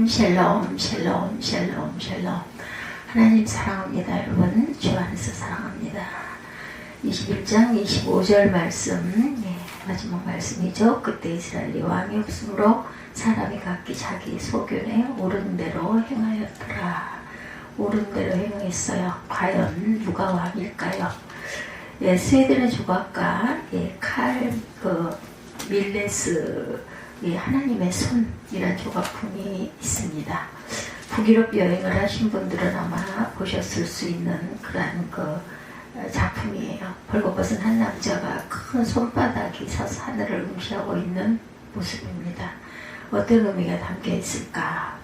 샬롬 샬롬 샬롬 샬롬. 하나님 사랑합니다. 여러분 주 안에서 사랑합니다. 21장 25절 말씀, 마지막 말씀이죠. 그때 이스라엘이 왕이 없으므로 사람이 각기 자기 소견에 옳은 대로 행하였더라. 옳은 대로 행했어요. 과연 누가 왕일까요? 스웨덴의 조각가 밀레스 하나님의 손이라는 조각품이 있습니다. 북유럽 여행을 하신 분들은 아마 보셨을 수 있는 그런 작품이에요. 벌거벗은 한 남자가 큰 손바닥이 서서 하늘을 응시하고 있는 모습입니다. 어떤 의미가 담겨 있을까?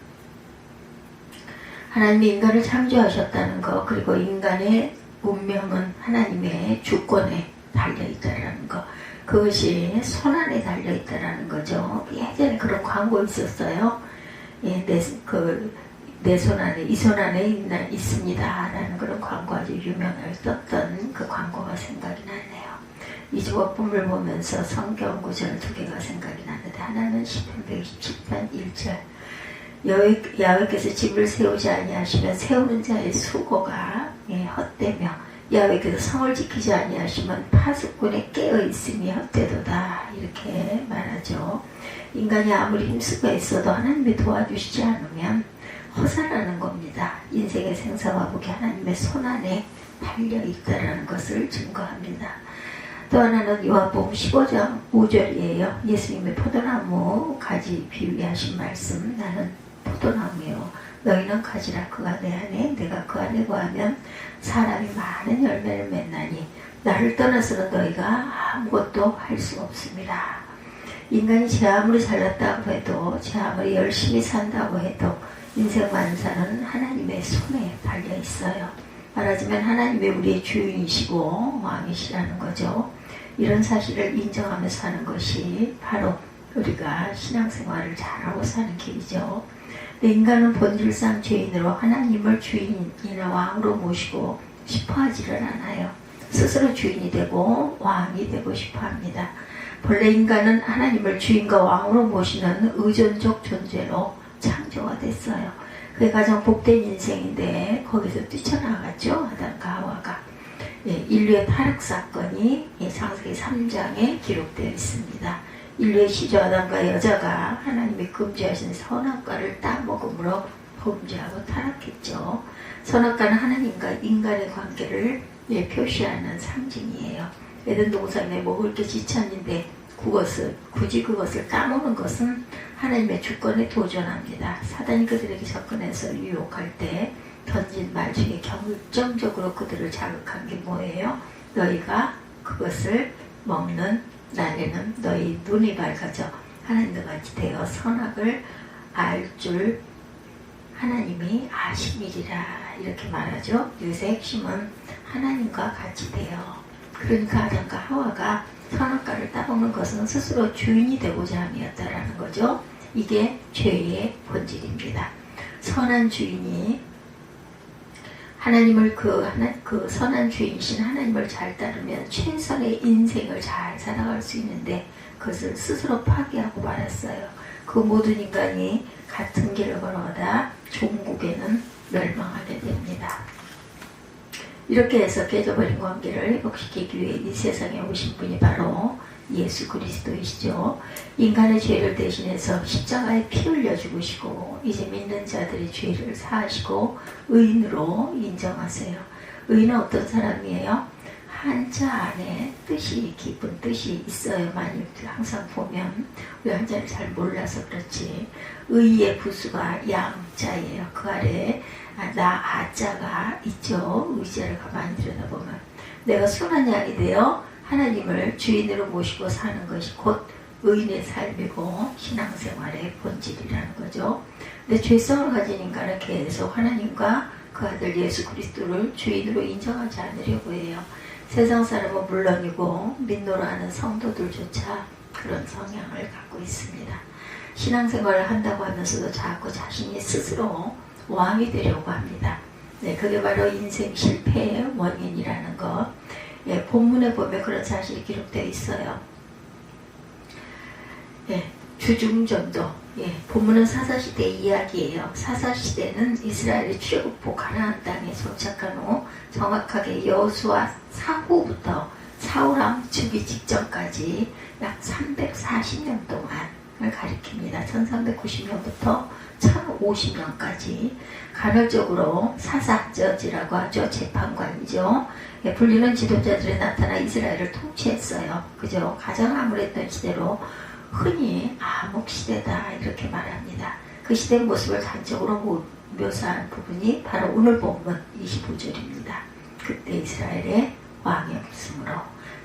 하나님이 인간을 창조하셨다는 것, 그리고 인간의 운명은 하나님의 주권에 달려있다는 것, 그것이 손안에 달려있다는 거죠. 예전에 그런 광고 있었어요. 내 손 안에, 이 손 안에 있습니다 라는 그런 광고, 아주 유명했었던 그 광고가 생각이 나네요. 이 조각품을 보면서 성경 구절 두 개가 생각이 나는데, 하나는 시편 127편 1절, 야훼께서 집을 세우지 아니하시면 세우는 자의 수고가 헛되며 야훼께서 성을 지키지 아니하시면 파수꾼의 깨어있음이 헛되도다, 이렇게 말하죠. 인간이 아무리 힘쓰고 있어도 하나님이 도와주시지 않으면 허사라는 겁니다. 인생의 생사화복이 하나님의 손안에 달려있다는 것을 증거합니다. 또 하나는 요한복음 15장 5절이에요. 예수님의 포도나무 가지 비유하신 말씀, 나는 포도나무요 너희는 가지라. 그가 내 안에 내가 그 안에 거하면 사람이 많은 열매를 맺나니 나를 떠나서는 너희가 아무것도 할 수 없습니다. 인간이 제 아무리 잘났다고 해도, 제 아무리 열심히 산다고 해도 인생 만사는 하나님의 손에 달려 있어요. 말하자면 하나님이 우리의 주인이시고 왕이시라는 거죠. 이런 사실을 인정하며 사는 것이 바로 우리가 신앙생활을 잘하고 사는 길이죠. 인간은 본질상 죄인으로 하나님을 주인이나 왕으로 모시고 싶어하지를 않아요. 스스로 주인이 되고 왕이 되고 싶어합니다. 본래 인간은 하나님을 주인과 왕으로 모시는 의존적 존재로 창조가 됐어요. 그게 가장 복된 인생인데 거기서 뛰쳐나갔죠. 아담과 하와가. 인류의 타락 사건이 창세기 3장에 기록되어 있습니다. 인류의 시조 아담과 여자가 하나님이 금지하신 선악과를 따먹음으로 범죄하고 타락했죠. 선악과는 하나님과 인간의 관계를 표시하는 상징이에요. 에덴 동산에 먹을 게 지천인데 굳이 그것을 따먹는 것은 하나님의 주권에 도전합니다. 사단이 그들에게 접근해서 유혹할 때 던진 말 중에 결정적으로 그들을 자극한 게 뭐예요? 너희가 그것을 먹는 날에는 너희 눈이 밝아져 하나님과 같이 되어 선악을 알 줄 하나님이 아심이리라, 이렇게 말하죠. 여기서 핵심은 하나님과 같이 되어. 그러니까 아담과 하와가 선악과를 따먹는 것은 스스로 주인이 되고자 함이었다라는 거죠. 이게 죄의 본질입니다. 선한 주인이 하나님을 그 선한 주인이신 하나님을 잘 따르면 최선의 인생을 잘 살아갈 수 있는데 그것을 스스로 파괴하고 말았어요. 그 모든 인간이 같은 길을 걸어가다 종국에는 멸망하게 됩니다. 이렇게 해서 깨져버린 관계를 회복시키기 위해 이 세상에 오신 분이 바로 예수 그리스도이시죠. 인간의 죄를 대신해서 십자가에 피 흘려 죽으시고 이제 믿는 자들의 죄를 사하시고 의인으로 인정하세요. 의인은 어떤 사람이에요? 한자 안에 뜻이, 깊은 뜻이 있어요. 많이 항상 보면 우리 한자를 잘 몰라서 그렇지. 의의 부수가 양자예요. 그 아래에 아자가 있죠. 의자를 가만히 들여다보면 내가 순한 양이 되어 하나님을 주인으로 모시고 사는 것이 곧 의인의 삶이고 신앙생활의 본질이라는 거죠. 근데 죄성을 가진 인간은 계속 하나님과 그 아들 예수 그리스도를 주인으로 인정하지 않으려고 해요. 세상 사람은 물론이고 믿노라 하는 성도들조차 그런 성향을 갖고 있습니다. 신앙생활을 한다고 하면서도 자꾸 자신이 스스로 왕이 되려고 합니다. 그게 바로 인생 실패의 원인이라는 것. 본문에 보면 그런 사실이 기록되어 있어요. 주중전도, 예, 본문은 사사시대 이야기예요. 사사시대는 이스라엘이 출애굽 가나안 땅에 정착한 후 정확하게 여호수아 사후부터 사울왕 즉위 직전까지 약 340년 동안을 가리킵니다. 1390년부터 1050년까지 간헐적으로 사사저지라고 하죠. 재판관이죠. 예, 불리는 지도자들이 나타나 이스라엘을 통치했어요. 그죠? 가장 암울했던 시대로 흔히 암흑시대다 이렇게 말합니다. 그 시대의 모습을 단적으로 묘사한 부분이 바로 오늘 본문 25절입니다. 그때 이스라엘에 왕이 없으므로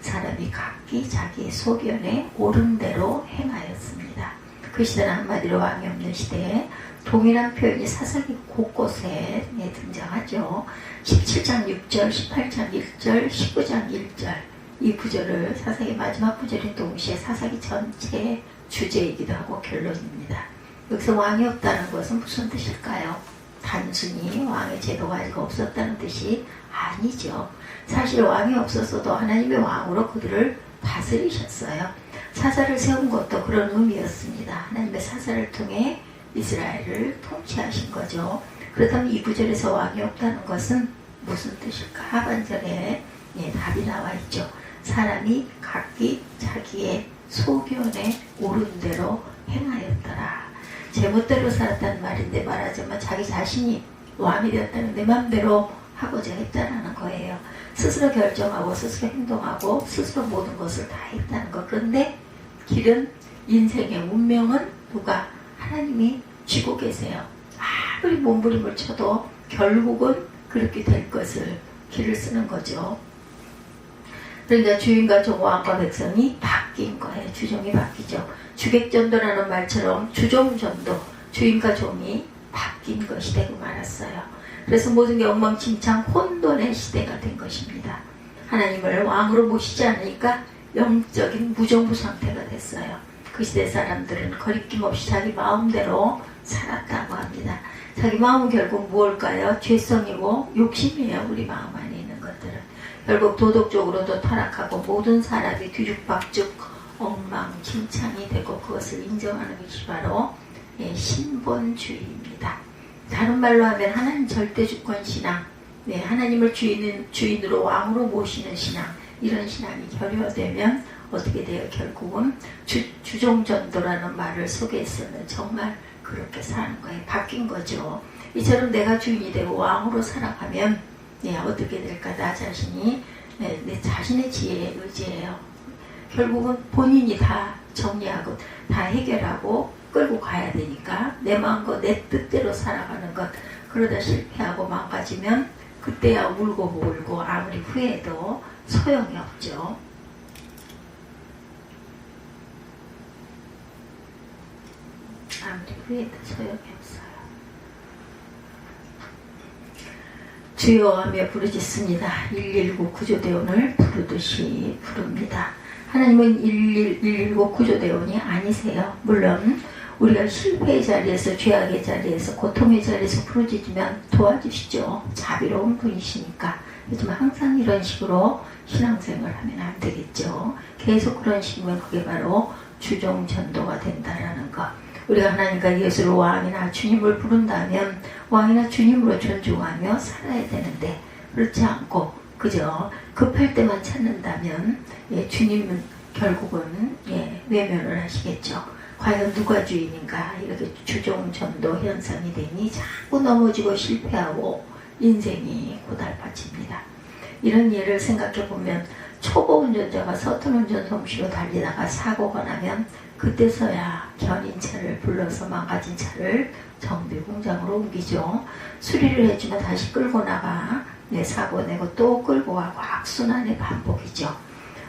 사람이 각기 자기의 소견에 옳은 대로 행하였습니다. 그 시대는 한마디로 왕이 없는 시대에 동일한 표현이 사사기 곳곳에 등장하죠. 17장 6절, 18장 1절, 19장 1절 이 구절을 사사기 마지막 구절인 동시에 사사기 전체의 주제이기도 하고 결론입니다. 여기서 왕이 없다는 것은 무슨 뜻일까요? 단순히 왕의 제도가 아직 없었다는 뜻이 아니죠. 사실 왕이 없었어도 하나님의 왕으로 그들을 다스리셨어요. 사사를 세운 것도 그런 의미였습니다. 하나님의 사사를 통해 이스라엘을 통치하신 거죠. 그렇다면 이 구절에서 왕이 없다는 것은 무슨 뜻일까? 하반절에 답이 나와 있죠. 사람이 각기 자기의 소견에 옳은 대로 행하였더라. 제멋대로 살았다는 말인데 말하자면 자기 자신이 왕이 되었다는 내 맘대로 하고자 했다는 거예요. 스스로 결정하고 스스로 행동하고 스스로 모든 것을 다 했다는 것. 그런데 길은 인생의 운명은 누가? 하나님이 쥐고 계세요. 아무리 몸부림을 쳐도 결국은 그렇게 될 것을 길을 쓰는 거죠. 그러니까 주인과 종, 왕과 백성이 바뀐 거예요. 주종이 바뀌죠. 주객전도라는 말처럼 주종전도, 주인과 종이 바뀐 것이 되고 말았어요. 그래서 모든 게 엉망진창 혼돈의 시대가 된 것입니다. 하나님을 왕으로 모시지 않으니까 영적인 무정부 상태가 됐어요. 그 시대 사람들은 거리낌 없이 자기 마음대로 살았다고 합니다. 자기 마음은 결국 무엇일까요? 죄성이고 욕심이에요. 우리 마음 안에 있는 것들은. 결국 도덕적으로도 타락하고 모든 사람이 뒤죽박죽 엉망진창이 되고 그것을 인정하는 것이 바로 신본주의입니다. 다른 말로 하면 하나님 절대주권신앙, 하나님을 주인으로 왕으로 모시는 신앙, 이런 신앙이 결여되면 어떻게 돼요? 결국은 주종전도라는 말을 속에서는 정말 그렇게 사는 거예요. 바뀐 거죠. 이처럼 내가 주인이 되고 왕으로 살아가면 어떻게 될까? 나 자신이 내 자신의 지혜에 의지해요. 결국은 본인이 다 정리하고 다 해결하고 끌고 가야 되니까 내 마음과 내 뜻대로 살아가는 것. 그러다 실패하고 망가지면 그때야 울고 몰고 아무리 후회해도 소용이 없죠. 아무리 후회해도 소용이 없어요. 주여 하며 부르짖습니다. 119 구조대원을 부르듯이 부릅니다. 하나님은 119 구조대원이 아니세요. 물론 우리가 실패의 자리에서, 죄악의 자리에서, 고통의 자리에서 부르짖으면 도와주시죠. 자비로운 분이시니까. 하지만 항상 이런 식으로 신앙생활을 하면 안 되겠죠. 계속 그런 식이면 그게 바로 주종전도가 된다라는 것. 우리가 하나님과 예수를 왕이나 주님을 부른다면 왕이나 주님으로 존중하며 살아야 되는데 그렇지 않고 그저 급할 때만 찾는다면 주님은 결국은 외면을 하시겠죠. 과연 누가 주인인가? 이렇게 주종전도 현상이 되니 자꾸 넘어지고 실패하고 인생이 고달파집니다. 이런 예를 생각해 보면 초보 운전자가 서툰 운전 솜씨로 달리다가 사고가 나면 그때서야 견인차를 불러서 망가진 차를 정비 공장으로 옮기죠. 수리를 해주면 다시 끌고 나가 사고 내고 또 끌고 가고 악순환의 반복이죠.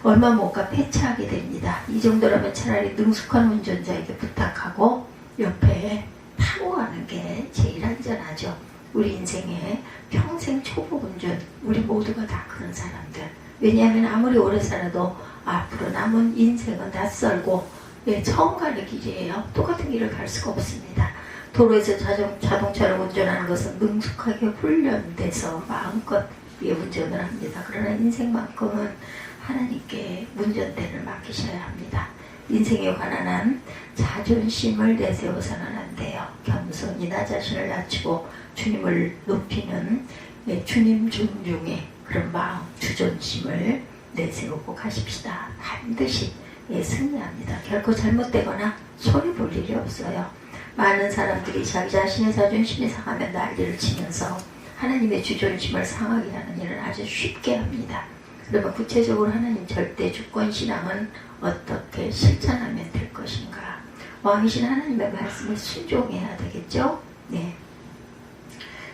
얼마 못 가 폐차하게 됩니다. 이 정도라면 차라리 능숙한 운전자에게 부탁하고 옆에 타고 가는 게 제일 안전하죠. 우리 인생에 평생 초보 운전, 우리 모두가 다 그런 사람들. 왜냐하면 아무리 오래 살아도 앞으로 남은 인생은 낯설고 처음 가는 길이에요. 똑같은 길을 갈 수가 없습니다. 도로에서 자동차를 운전하는 것은 능숙하게 훈련돼서 마음껏 운전을 합니다. 그러나 인생만큼은 하나님께 운전대를 맡기셔야 합니다. 인생에 관한 한 자존심을 내세워서는 안 돼요. 겸손히 나 자신을 낮추고 주님을 높이는 주님 존중의 그런 마음, 주존심을 내세우고 가십시다. 반드시 승리합니다. 결코 잘못되거나 손해 볼 일이 없어요. 많은 사람들이 자기 자신의 자존심이 상하면 난리를 치면서 하나님의 주존심을 상하게 하는 일을 아주 쉽게 합니다. 그러면 구체적으로 하나님 절대 주권 신앙은 어떻게 실천하면 될 것인가? 왕이신 하나님의 말씀에 순종해야 되겠죠? 네.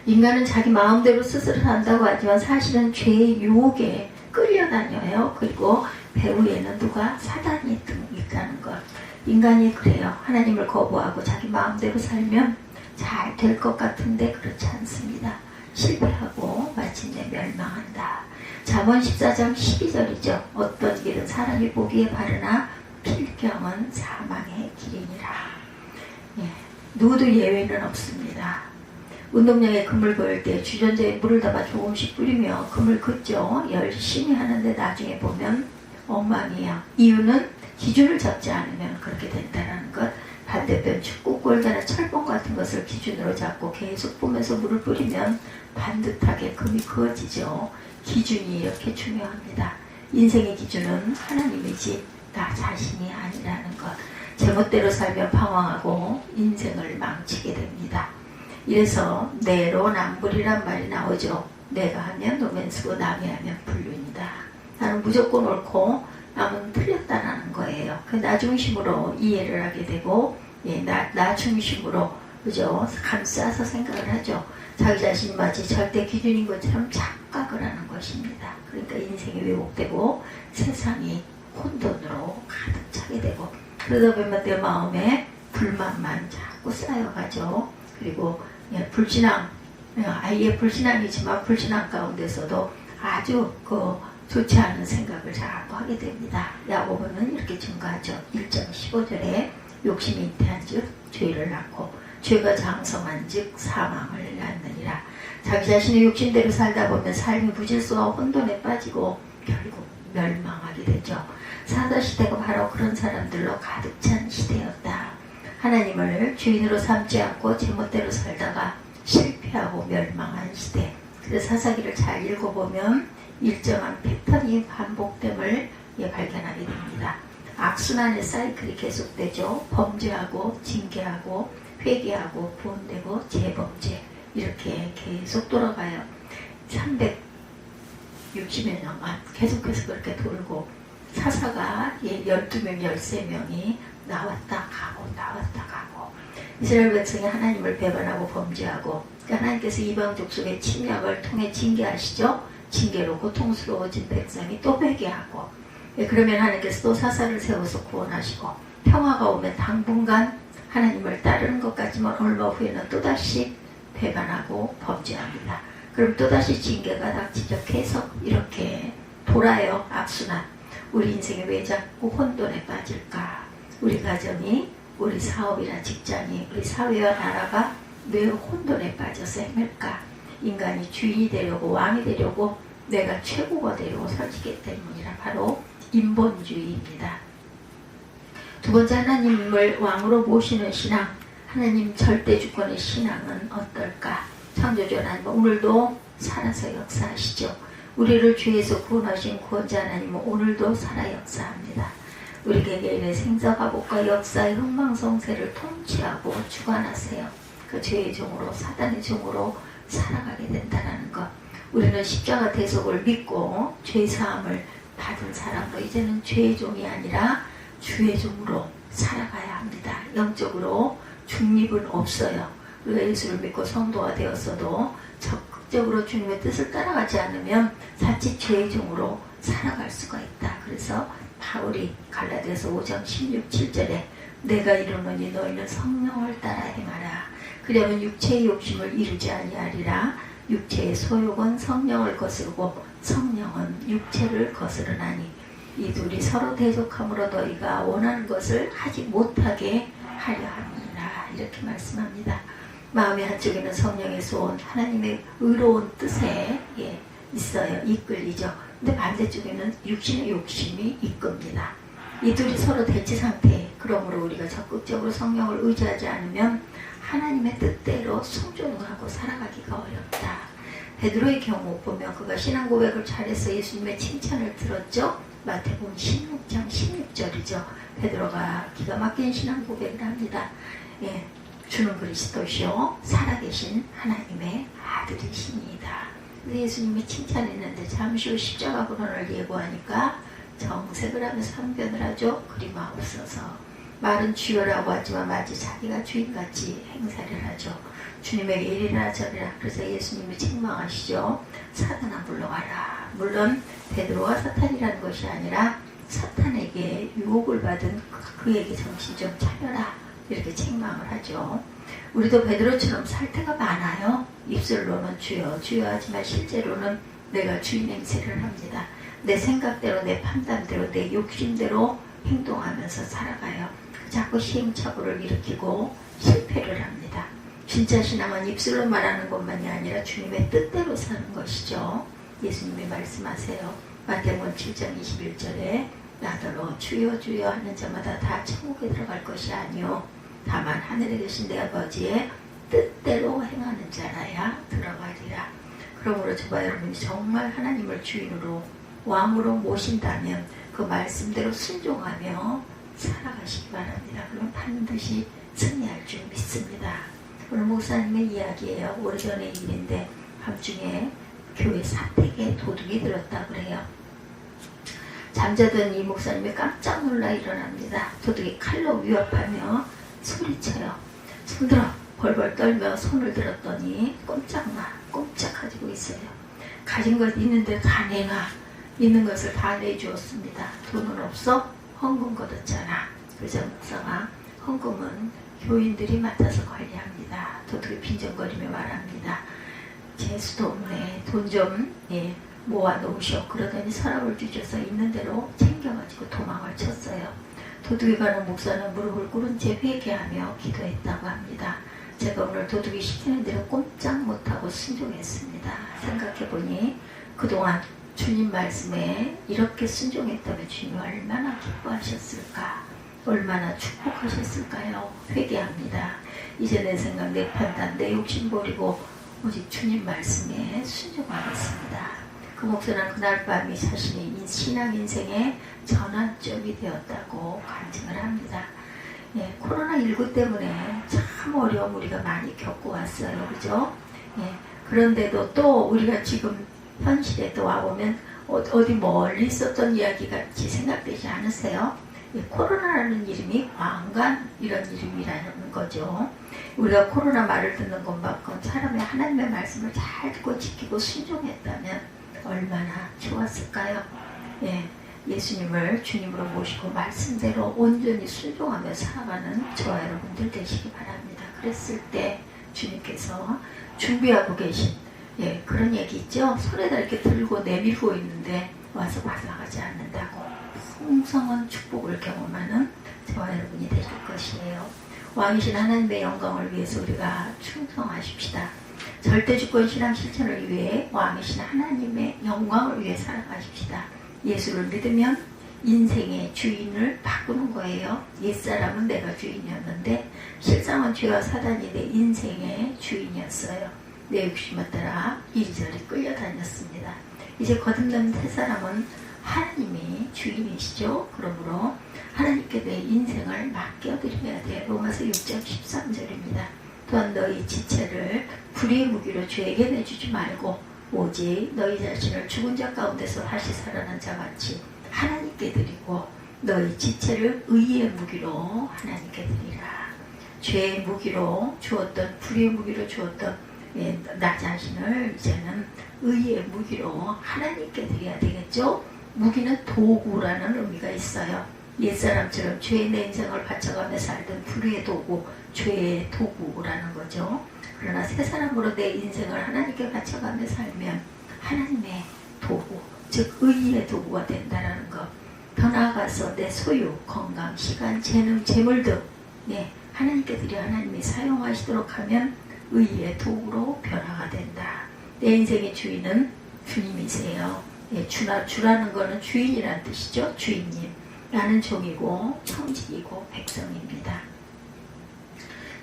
인간은 자기 마음대로 스스로 산다고 하지만 사실은 죄의 유혹에 끌려다녀요. 그리고 배후에는 누가 사단이 있다는 것. 인간이 그래요. 하나님을 거부하고 자기 마음대로 살면 잘 될 것 같은데 그렇지 않습니다. 실패하고 마침내 멸망한다. 잠언 14장 12절이죠. 어떤 길은 사람이 보기에 바르나 필경은 사망의 길이니라. 예, 누구도 예외는 없습니다. 운동장에 그물 그을 때 주전자에 물을 담아 조금씩 뿌리며 그물 긋죠. 열심히 하는데 나중에 보면 엉망이에요. 이유는 기준을 잡지 않으면 그렇게 된다는 것. 반대편 축구골이나 철봉 같은 것을 기준으로 잡고 계속 보면서 물을 뿌리면 반듯하게 금이 그어지죠. 기준이 이렇게 중요합니다. 인생의 기준은 하나님이지 나 자신이 아니라는 것. 제멋대로 살면 방황하고 인생을 망치게 됩니다. 이래서 내로남불이란 말이 나오죠. 내가 하면 노맨스고 남이 하면 불륜이다. 나는 무조건 옳고 남은 틀렸다는 거예요. 그 나 중심으로 이해를 하게 되고 나 중심으로 그죠? 감싸서 생각을 하죠. 자기 자신이 마치 절대 기준인 것처럼 착각을 하는 것입니다. 그러니까 인생이 왜곡되고 세상이 혼돈으로 가득 차게 되고 그러다 보면 내 마음에 불만만 자꾸 쌓여가죠. 그리고 불신앙, 아예 불신앙이지만 불신앙 가운데서도 아주 좋지 않은 생각을 자꾸 하게 됩니다. 야고보는 이렇게 증거하죠. 1장 15절에 욕심이 잉태한 즉 죄를 낳고 죄가 장성한 즉 사망을 낳느니라. 자기 자신의 욕심대로 살다 보면 삶이 무질서와 혼돈에 빠지고 결국 멸망하게 되죠. 사사시대가 바로 그런 사람들로 가득 찬 시대였다. 하나님을 주인으로 삼지 않고 제멋대로 살다가 실패하고 멸망한 시대. 그래서 사사기를 잘 읽어보면 일정한 패턴이 반복됨을 발견하게 됩니다. 악순환의 사이클이 계속되죠. 범죄하고 징계하고 회개하고 구원되고 재범죄 이렇게 계속 돌아가요. 360여 년간 계속해서 그렇게 돌고 사사가 12명, 13명이 나왔다 가고 나왔다 가고 이스라엘 백성이 하나님을 배반하고 범죄하고 하나님께서 이방 족속의 침략을 통해 징계하시죠. 징계로 고통스러워진 백성이 또 회개하고 그러면 하나님께서 또 사사를 세워서 구원하시고 평화가 오면 당분간 하나님을 따르는 것 같지만 얼마 후에는 또다시 배반하고 범죄합니다. 그럼 또다시 징계가 닥치죠. 계속 이렇게 돌아요. 악순환. 우리 인생이 왜 자꾸 혼돈에 빠질까? 우리 가정이, 우리 사업이나 직장이, 우리 사회와 나라가 왜 혼돈에 빠져서 헤맬까? 인간이 주인이 되려고 왕이 되려고 내가 최고가 되려고 설치기 때문이라 바로 인본주의입니다. 두 번째 하나님을 왕으로 모시는 신앙, 하나님 절대 주권의 신앙은 어떨까? 창조주 하나님은 오늘도 살아서 역사하시죠. 우리를 죄에서 구원하신 구원자 하나님은 오늘도 살아 역사합니다. 우리 개개인의 생사과복과 역사의 흥망성쇠를 통치하고 주관하세요. 그 죄의 종으로 사단의 종으로 살아가게 된다는 것. 우리는 십자가 대속을 믿고 죄사함을 받은 사람도 이제는 죄의 종이 아니라 주의 종으로 살아가야 합니다. 영적으로 중립은 없어요. 우리가 예수를 믿고 성도가 되었어도 적극적으로 주님의 뜻을 따라가지 않으면 자칫 죄의 종으로 살아갈 수가 있다. 그래서 바울이 갈라디아서 5장 16, 7절에 내가 이르노니 너희는 성령을 따라 행하라. 그러면 육체의 욕심을 이루지 아니하리라. 육체의 소욕은 성령을 거스르고 성령은 육체를 거스르나니 이 둘이 서로 대적함으로 너희가 원하는 것을 하지 못하게 하려 함이라. 이렇게 말씀합니다. 마음의 한쪽에는 성령의 소원, 하나님의 의로운 뜻에 있어요. 이끌리죠. 근데 반대쪽에는 육신의 욕심이 이끕니다. 이 둘이 서로 대치 상태. 그러므로 우리가 적극적으로 성령을 의지하지 않으면 하나님의 뜻대로 순종하고 살아가기가 어렵다. 베드로의 경우 보면 그가 신앙 고백을 잘해서 예수님의 칭찬을 들었죠. 마태복음 16장 16절이죠. 베드로가 기가 막힌 신앙 고백을 합니다. 예, 주는 그리스도시요 살아계신 하나님의 아들이시니이다. 예수님이 칭찬했는데 잠시 후 십자가 고난을 예고하니까 정색을 하며 상변을 하죠. 그리마옵소서. 말은 주여라고 하지만 마치 자기가 주인같이 행사를 하죠. 주님에게 이리나 저리나. 그래서 예수님이 책망하시죠. 사탄아 물러가라. 물론 베드로가 사탄이라는 것이 아니라 사탄에게 유혹을 받은 그에게 정신 좀 차려라. 이렇게 책망을 하죠. 우리도 베드로처럼 살 때가 많아요. 입술로는 주여 주여 하지만 실제로는 내가 주인 행세를 합니다. 내 생각대로 내 판단대로 내 욕심대로 행동하면서 살아가요. 자꾸 시행착오를 일으키고 실패를 합니다. 진짜 신앙은 입술로 말하는 것만이 아니라 주님의 뜻대로 사는 것이죠. 예수님이 말씀하세요. 마태복음 7장 21절에 나더러 주여 주여 하는 자마다 다 천국에 들어갈 것이 아니요 다만 하늘에 계신 내 아버지의 뜻대로 행하는 자라야 들어가리라. 그러므로 저와 여러분이 정말 하나님을 주인으로 왕으로 모신다면 그 말씀대로 순종하며 살아가시기 바랍니다. 그럼 반드시 승리할 줄 믿습니다. 오늘 목사님의 이야기예요. 오래전의 일인데 밤중에 교회 사택에 도둑이 들었다고 그래요. 잠자던 이 목사님이 깜짝 놀라 일어납니다. 도둑이 칼로 위협하며 소리쳐요. 손들어! 벌벌 떨며 손을 들었더니 꼼짝 가지고 있어요. 가진 것 있는데 다 내놔. 있는 것을 다 내주었습니다. 돈은 없어? 헌금 걷었잖아. 그래서 목사가 헌금은 교인들이 맡아서 관리합니다. 도둑이 빈정거리며 말합니다. 제 수도문에 돈 좀 모아 놓으셔. 그러더니 서랍을 뒤져서 있는 대로 챙겨가지고 도망을 쳤어요. 도둑이 가는 목사는 무릎을 꿇은 채 회개하며 기도했다고 합니다. 제가 오늘 도둑이 시키는 대로 꼼짝 못하고 순종했습니다. 생각해보니 그동안 주님 말씀에 이렇게 순종했다면 주님이 얼마나 기뻐하셨을까, 얼마나 축복하셨을까요? 회개합니다. 이제 내 생각, 내 판단, 내 욕심 버리고 오직 주님 말씀에 순종하겠습니다. 그 목사는 그날 밤이 자신의 신앙 인생의 전환점이 되었다고 간증을 합니다. 예, 코로나19 때문에 참 어려움 우리가 많이 겪고 왔어요. 그죠? 예, 그런데도 또 우리가 지금 현실에 또 와보면 어디 멀리 있었던 이야기 같이 생각되지 않으세요? 예, 코로나라는 이름이 왕관 이런 이름이라는 거죠. 우리가 코로나 말을 듣는 것만큼 사람의 하나님의 말씀을 잘 듣고 지키고 순종했다면 얼마나 좋았을까요? 예, 예수님을 주님으로 모시고 말씀대로 온전히 순종하며 살아가는 저와 여러분들 되시기 바랍니다. 그랬을 때 주님께서 준비하고 계신 그런 얘기 있죠? 손에다 이렇게 들고 내밀고 있는데 와서 받아가지 않는다고. 풍성한 축복을 경험하는 저와 여러분이 되실 것이에요. 왕이신 하나님의 영광을 위해서 우리가 충성하십시다. 절대주권 신앙 실천을 위해 왕이신 하나님의 영광을 위해 살아가십시다. 예수를 믿으면 인생의 주인을 바꾸는 거예요. 옛사람은 내가 주인이었는데 실상은 죄와 사단이 내 인생의 주인이었어요. 내 욕심에 따라 이리저리 끌려다녔습니다. 이제 거듭난 새사람은 하나님이 주인이시죠. 그러므로 하나님께 내 인생을 맡겨드려야 돼. 로마서 6장 13절입니다. 또한 너희 지체를 불의의 무기로 죄에게 내주지 말고 오직 너희 자신을 죽은 자 가운데서 다시 살아난 자같이 하나님께 드리고 너희 지체를 의의 무기로 하나님께 드리라. 죄의 무기로 주었던 불의의 무기로 주었던 나 자신을 이제는 의의 무기로 하나님께 드려야 되겠죠. 무기는 도구라는 의미가 있어요. 옛사람처럼 죄의 내 인생을 바쳐가며 살던 불의의 도구, 죄의 도구라는 거죠. 그러나 새 사람으로 내 인생을 하나님께 바쳐가며 살면 하나님의 도구, 즉 의의 도구가 된다는 것. 더 나아가서 내 소유, 건강, 시간, 재능, 재물 등 하나님께 드려 하나님이 사용하시도록 하면 의의 도구로 변화가 된다. 내 인생의 주인은 주님이세요. 주라는 거는 주인이라는 뜻이죠. 주인님. 나는 종이고 청직이고 백성입니다.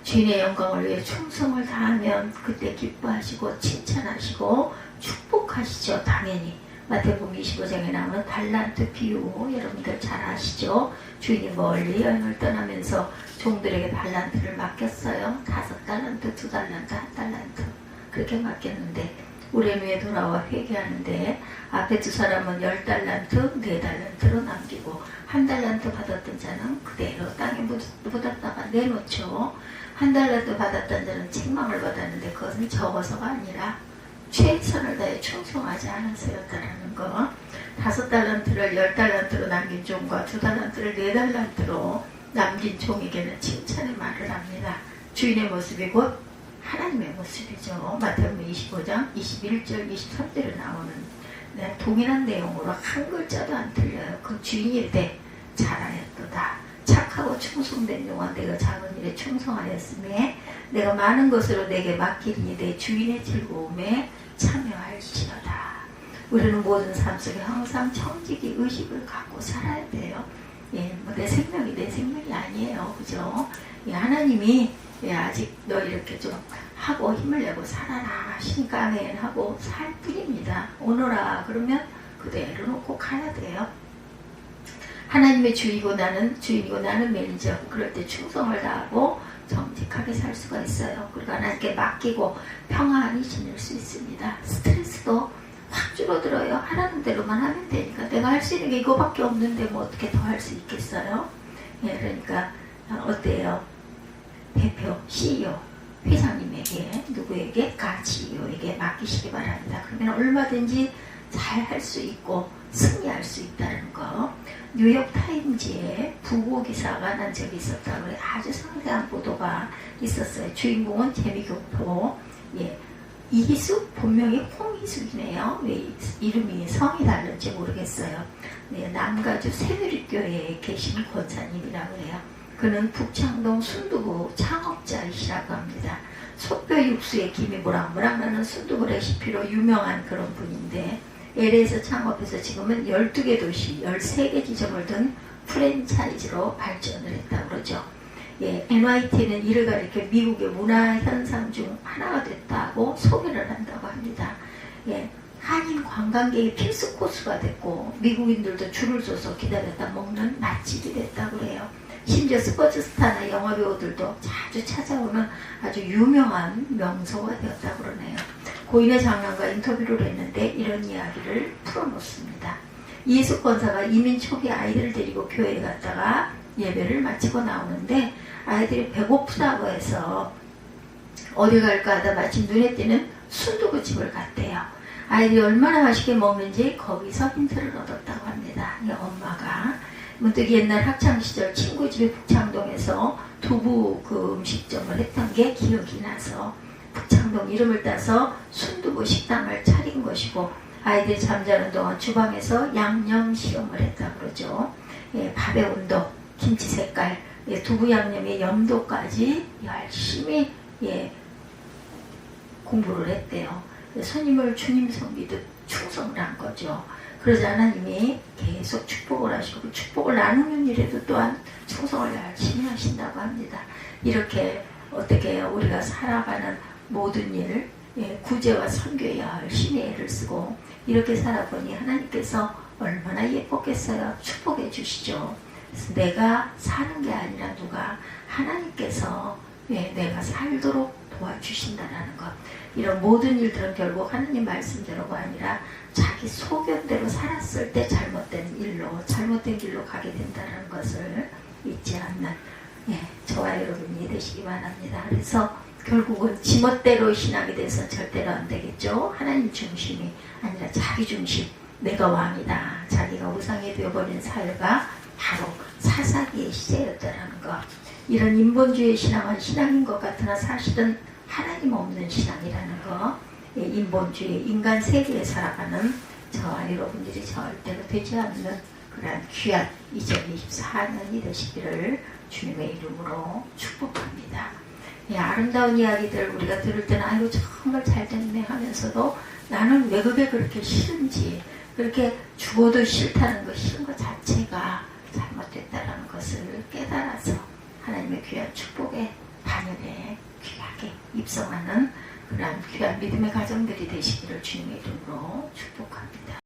주인의 영광을 위해 충성을 다하면 그때 기뻐하시고 칭찬하시고 축복하시죠. 당연히 마태복음 25장에 나오는 달란트 비유 여러분들 잘 아시죠? 주인이 멀리 여행을 떠나면서 종들에게 달란트를 맡겼어요. 5달란트, 2달란트, 1달란트 그렇게 맡겼는데 우레미에 돌아와 회개하는데 앞에 두 사람은 10달란트, 4달란트로 남기고 1달란트 받았던 자는 그대로 땅에 묻었다가 내놓죠. 1달란트 받았던 자는 책망을 받았는데 그것은 적어서가 아니라 최선을 다해 충성하지 않아서였다라는 거. 5달란트를 10달란트로 남긴 종과 2달란트를 4달란트로 남긴 종에게는 칭찬의 말을 합니다. 주인의 모습이 곧 하나님의 모습이죠. 마태복음 25장 21절 23절에 나오는 동일한 내용으로 한 글자도 안 틀려요. 그 주인이 이르되 잘하였도다. 착하고 충성된 종아 내가 작은 일에 충성하였으며 내가 많은 것으로 내게 맡기리니 내 주인의 즐거움에 참여할지어다. 우리는 모든 삶 속에 항상 청지기 의식을 갖고 살아야 돼요. 뭐 내 생명이 내 생명이 아니에요. 그죠? 하나님이 아직 너 이렇게 좀 하고 힘을 내고 살아라 하시니까 아멘 하고 살 뿐입니다. 오너라 그러면 그대로 놓고 가야 돼요. 하나님의 주인이고 나는 매니저. 그럴 때 충성을 다하고 정직하게 살 수가 있어요. 그리고 하나님께 맡기고 평안히 지낼 수 있습니다. 스트레스도 확 줄어들어요. 하라는 대로만 하면 되니까. 내가 할 수 있는 게 이거밖에 없는데 뭐 어떻게 더 할 수 있겠어요? 그러니까 어때요? 대표, CEO, 회장님에게 누구에게? CEO에게 맡기시기 바랍니다. 그러면 얼마든지 잘 할 수 있고 승리할 수 있다는 거. 뉴욕타임즈에 부고 기사가 난 적이 있었다고 그래. 아주 상세한 보도가 있었어요. 주인공은 재미교포 이희숙, 본명이 홍희숙이네요. 왜 이름이 성이 다른지 모르겠어요. 남가주 새누리교회에 계신 권사님이라고 해요. 그는 북창동 순두부 창업자이시라고 합니다. 솥뼈 육수에 김이 모락모락 나는 순두부 레시피로 유명한 그런 분인데 LA에서 창업해서 지금은 12개 도시, 13개 지점을 둔 프랜차이즈로 발전을 했다고 그러죠. NYT는 이를 가리켜 미국의 문화현상 중 하나가 됐다고 소개를 한다고 합니다. 한인 관광객의 필수 코스가 됐고 미국인들도 줄을 서서 기다렸다 먹는 맛집이 됐다고 그래요. 심지어 스포츠 스타나 영화 배우들도 자주 찾아오는 아주 유명한 명소가 되었다고 그러네요. 고인의 장남과 인터뷰를 했는데 이런 이야기를 풀어놓습니다. 이희숙 권사가 이민 초기 아이들을 데리고 교회에 갔다가 예배를 마치고 나오는데 아이들이 배고프다고 해서 어디 갈까 하다 마침 눈에 띄는 순두부집을 갔대요. 아이들이 얼마나 맛있게 먹는지 거기서 힌트를 얻었다고 합니다. 엄마가 문득 옛날 학창시절 친구 집에 북창동에서 두부 그 음식점을 했던 게 기억이 나서 북창동 이름을 따서 순두부 식당을 차린 것이고 아이들이 잠자는 동안 주방에서 양념 시험을 했다고 그러죠. 밥의 온도, 김치 색깔, 두부 양념의 염도까지 열심히 공부를 했대요. 손님을 주님 섬기듯 충성을 한 거죠. 그러자 하나님이 계속 축복을 하시고 그 축복을 나누는 일에도 또한 충성을 열심히 하신다고 합니다. 이렇게 어떻게 우리가 살아가는 모든 일, 구제와 선교에 열심히 애를 쓰고 이렇게 살아보니 하나님께서 얼마나 예뻤겠어요. 축복해 주시죠. 그래서 내가 사는 게 아니라 누가 하나님께서 내가 살도록 도와주신다는 것. 이런 모든 일들은 결국 하나님 말씀대로가 아니라 자기 소견대로 살았을 때 잘못된 길로 가게 된다는 것을 잊지 않는 저와 여러분이 되시기 바랍니다. 그래서 결국은 지멋대로 신앙이 돼서 절대로 안 되겠죠. 하나님 중심이 아니라 자기 중심, 내가 왕이다. 자기가 우상이 되어버린 사회가 바로 사사기의 시대였다는 것. 이런 인본주의 신앙은 신앙인 것 같으나 사실은 하나님 없는 신앙이라는 것. 인본주의, 인간 세계에 살아가는 저와 여러분들이 절대로 되지 않는 그러한 귀한 2024년이 되시기를 주님의 이름으로 축복합니다. 아름다운 이야기들 우리가 들을 때는 아이고 정말 잘됐네 하면서도 나는 왜 그게 그렇게 싫은지 그렇게 죽어도 싫다는 거 싫은 것 자체가 잘못 것을 깨달아서 하나님의 귀한 축복의 반열에 귀하게 입성하는 그러한 귀한 믿음의 가정들이 되시기를 주님의 이름으로 축복합니다.